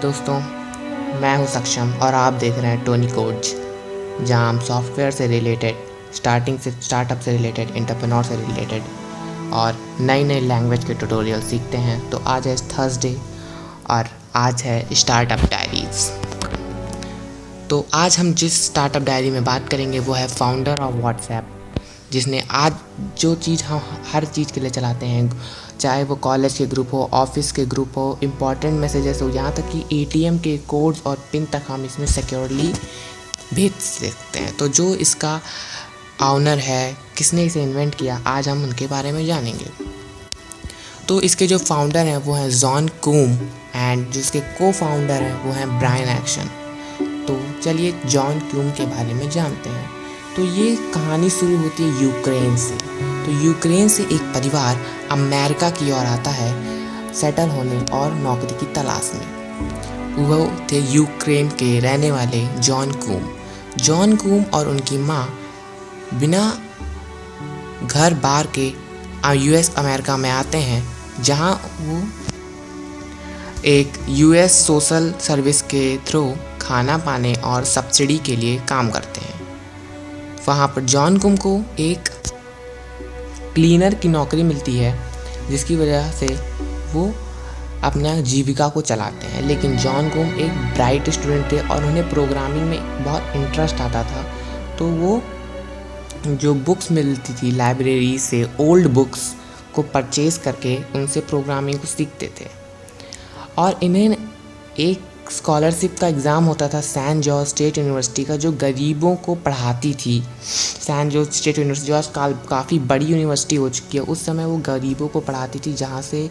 दोस्तों, मैं हूं सक्षम और आप देख रहे हैं टोनी कोड्स, जहां हम सॉफ्टवेयर से रिलेटेड, स्टार्टअप से रिलेटेड, एंटरप्रेन्योर से रिलेटेड और नई नई लैंग्वेज के ट्यूटोरियल सीखते हैं। तो आज है थर्सडे और आज है स्टार्टअप डायरीज़। तो आज हम जिस स्टार्टअप डायरी में बात करेंगे वो है फाउंडर ऑफ व्हाट्सएप, जिसने आज जो चीज़ हम हर चीज़ के लिए चलाते हैं, चाहे वो कॉलेज के ग्रुप हो, ऑफिस के ग्रुप हो, इम्पॉर्टेंट मैसेजेस हो, यहाँ तक कि एटीएम के कोड्स और पिन तक हम इसमें सिक्योरली भेज सकते हैं। तो जो इसका ऑनर है, किसने इसे इन्वेंट किया, आज हम उनके बारे में जानेंगे। तो इसके जो फाउंडर हैं वो हैं जॉन कूम एंड जो इसके को फाउंडर हैं वो हैं ब्रायन एक्शन। तो चलिए जॉन कूम के बारे में जानते हैं। तो ये कहानी शुरू होती है यूक्रेन से। तो यूक्रेन से एक परिवार अमेरिका की ओर आता है सेटल होने और नौकरी की तलाश में। वो थे यूक्रेन के रहने वाले जॉन कूम और उनकी माँ बिना घर बार के यूएस अमेरिका में आते हैं, जहाँ वो एक यूएस सोशल सर्विस के थ्रू खाना पाने और सब्सिडी के लिए काम करते हैं। वहाँ पर जॉन कूम को एक क्लीनर की नौकरी मिलती है, जिसकी वजह से वो अपना जीविका को चलाते हैं। लेकिन जॉन कूम एक ब्राइट स्टूडेंट थे और उन्हें प्रोग्रामिंग में बहुत इंटरेस्ट आता था। तो वो जो बुक्स मिलती थी लाइब्रेरी से, ओल्ड बुक्स को परचेज करके उनसे प्रोग्रामिंग को सीखते थे। और इन्हें एक स्कॉलरशिप का एग्ज़ाम होता था सैन जॉर्ज स्टेट यूनिवर्सिटी का, जो गरीबों को पढ़ाती थी। सैन जॉर्ज स्टेट यूनिवर्सिटी जो आज काफ़ी बड़ी यूनिवर्सिटी हो चुकी है, उस समय वो गरीबों को पढ़ाती थी, जहाँ से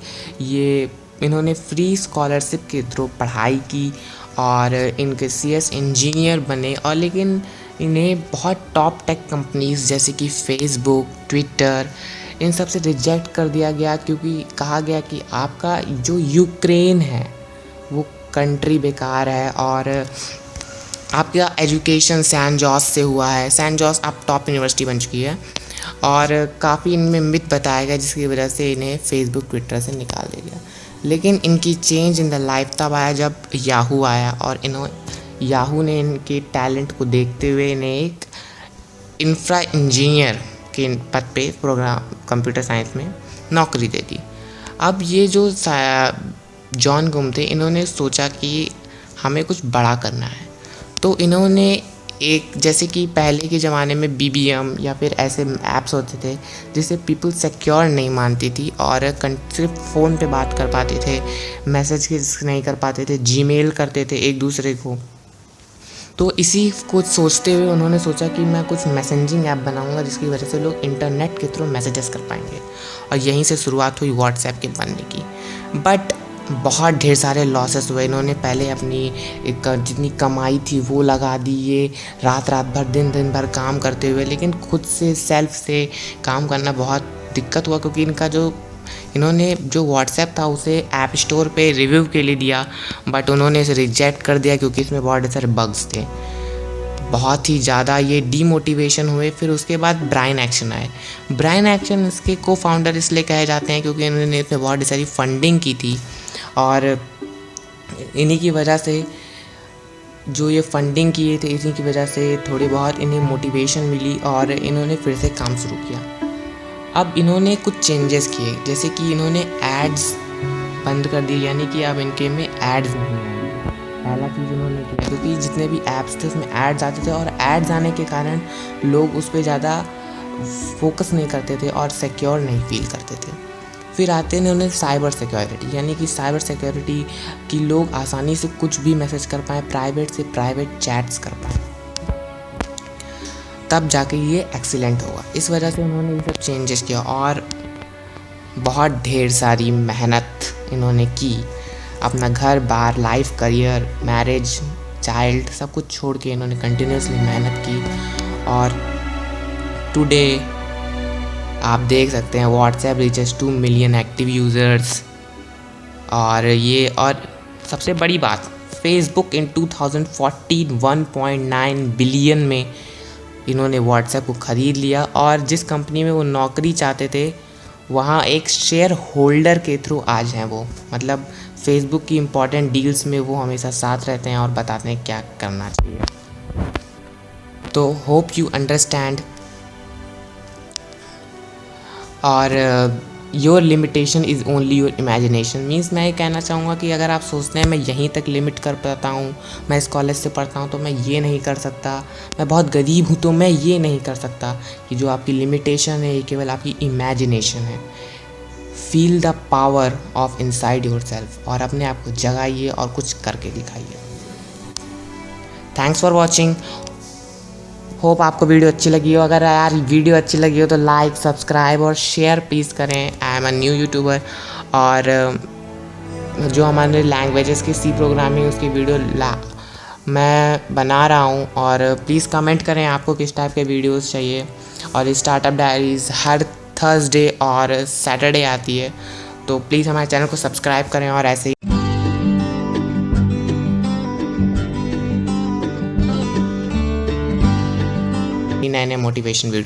इन्होंने फ्री स्कॉलरशिप के थ्रू पढ़ाई की और इनके सीएस इंजीनियर बने। और लेकिन इन्हें बहुत टॉप टेक कंपनीज जैसे कि फेसबुक, ट्विटर, इन सब से रिजेक्ट कर दिया गया, क्योंकि कहा गया कि आपका जो यूक्रेन है वो कंट्री बेकार है और आपका एजुकेशन सैन जॉस से हुआ है। सैन जॉस अब टॉप यूनिवर्सिटी बन चुकी है और काफ़ी इनमें मिथ बताया गया, जिसकी वजह से इन्हें फेसबुक, ट्विटर से निकाल दिया गया। लेकिन इनकी चेंज इन द लाइफ तब आया जब याहू आया और याहू ने इनके टैलेंट को देखते हुए इन्हें एक इंफ्रा इंजीनियर के पद पे प्रोग्राम कंप्यूटर साइंस में नौकरी दे दी। अब ये जो जॉन कूम थे, इन्होंने सोचा कि हमें कुछ बड़ा करना है। तो इन्होंने एक, जैसे कि पहले के ज़माने में बीबीएम या फिर ऐसे ऐप्स होते थे जिसे पीपल सिक्योर नहीं मानती थी और सिर्फ फ़ोन पे बात कर पाते थे, मैसेज नहीं कर पाते थे, जीमेल करते थे एक दूसरे को। तो इसी को सोचते हुए उन्होंने सोचा कि मैं कुछ मैसेजिंग ऐप बनाऊंगा, जिसकी वजह से लोग इंटरनेट के थ्रू मैसेजेस कर पाएंगे। और यहीं से शुरुआत हुई व्हाट्सएप के बनने की। बट बहुत ढेर सारे लॉसेस हुए। इन्होंने पहले अपनी जितनी कमाई थी वो लगा दी, ये रात भर दिन भर काम करते हुए, लेकिन खुद से सेल्फ से काम करना बहुत दिक्कत हुआ, क्योंकि इन्होंने जो व्हाट्सएप था उसे ऐप स्टोर पे रिव्यू के लिए दिया, बट उन्होंने इसे रिजेक्ट कर दिया क्योंकि इसमें बहुत सारे बग्स थे। बहुत ही ज़्यादा ये डीमोटिवेशन हुए। फिर उसके बाद ब्रायन एक्शन आए। ब्रायन एक्शन इसके को फाउंडर इसलिए कहे जाते हैं क्योंकि इन्होंने इसमें बहुत सारी फंडिंग की थी और इन्हीं की वजह से जो ये फंडिंग किए थे, इन्हीं की वजह से थोड़ी बहुत इन्हें मोटिवेशन मिली और इन्होंने फिर से काम शुरू किया। अब इन्होंने कुछ चेंजेस किए, जैसे कि इन्होंने एड्स बंद कर दिए, यानी कि अब इनके में एड्स नहीं आएंगे। पहला चीज़ उन्होंने किया, क्योंकि जितने भी ऐप्स थे उसमें एड्स आते थे और एड्स आने के कारण लोग उस पर ज़्यादा फोकस नहीं करते थे और सिक्योर नहीं फील करते थे। फिर आते हैं उन्होंने साइबर सिक्योरिटी, यानी कि साइबर सिक्योरिटी कि लोग आसानी से कुछ भी मैसेज कर पाएँ, प्राइवेट से प्राइवेट चैट्स कर पाएँ, तब जाके ये एक्सीलेंट होगा। इस वजह से उन्होंने ये सब चेंजेस किया और बहुत ढेर सारी मेहनत इन्होंने की। अपना घर बार, लाइफ, करियर, मैरिज, चाइल्ड, सब कुछ छोड़ के इन्होंने कंटिन्यूसली मेहनत की और टुडे आप देख सकते हैं WhatsApp reaches 2 million active users. और सबसे बड़ी बात, फेसबुक इन 2014 1.9 बिलियन में इन्होंने व्हाट्सएप को ख़रीद लिया और जिस कंपनी में वो नौकरी चाहते थे वहाँ एक शेयर होल्डर के थ्रू आज हैं वो, मतलब फेसबुक की इम्पॉर्टेंट डील्स में वो हमेशा साथ रहते हैं और बताते हैं क्या करना चाहिए। तो होप यू अंडरस्टैंड। और your limitation is only your imagination. Means मैं ये कहना चाहूँगा कि अगर आप सोचते हैं मैं यहीं तक लिमिट कर पाता हूँ, मैं इस कॉलेज से पढ़ता हूँ तो मैं ये नहीं कर सकता, मैं बहुत गरीब हूँ तो मैं ये नहीं कर सकता, कि जो आपकी लिमिटेशन है ये केवल आपकी इमेजिनेशन है। Feel the power of inside your self और अपने आप को जगाइए और कुछ करके दिखाइए। Thanks for watching. होप आपको वीडियो अच्छी लगी हो। अगर यार वीडियो अच्छी लगी हो तो लाइक, सब्सक्राइब और शेयर प्लीज़ करें। I am a new YouTuber और जो हमारे लैंग्वेजेस की सी प्रोग्रामिंग उसकी वीडियो मैं बना रहा हूँ और प्लीज़ कमेंट करें आपको किस टाइप के वीडियोस चाहिए। और स्टार्टअप डायरीज़ हर थर्सडे और सैटरडे आती है, तो प्लीज़ हमारे चैनल को सब्सक्राइब करें और ऐसे ही नए नए मोटिवेशन वीडियो